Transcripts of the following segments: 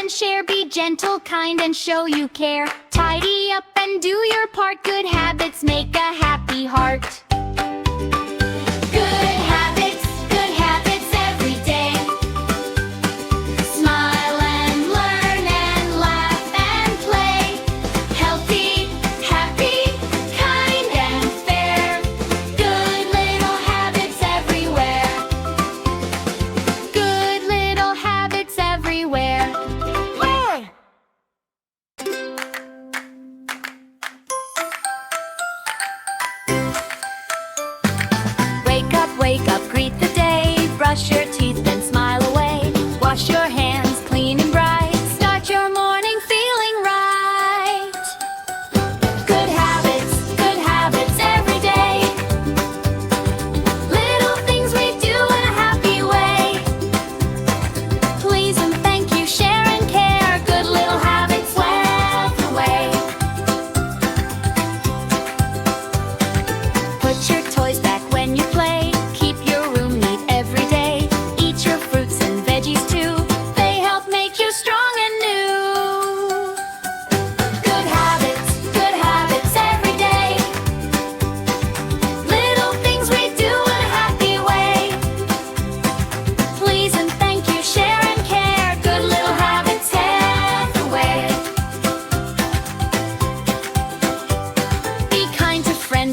and share, be gentle, kind, and show you care. Tidy up and do your part. Good habits make a happy heart. Good habits every day. Smile and learn and laugh and play. Healthy, happy, kind, and fair. Good little habits everywhere. Good little habits everywhere. Wake up, greet the day. Brush your teeth, then smile away. Wash your hands clean and bright. Start your morning feeling right. Good habits every day. Little things we do in a happy way. Please and thank you, share and care. Good little habits wealth away. Put your toys back when you play.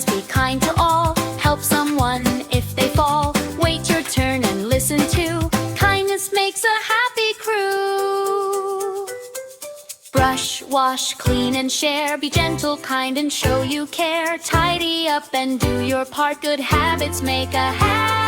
Be kind to all. Help someone if they fall. Wait your turn and listen to. Kindness makes a happy crew. Brush, wash, clean, and share. Be gentle, kind, and show you care. Tidy up and do your part. Good habits make a happy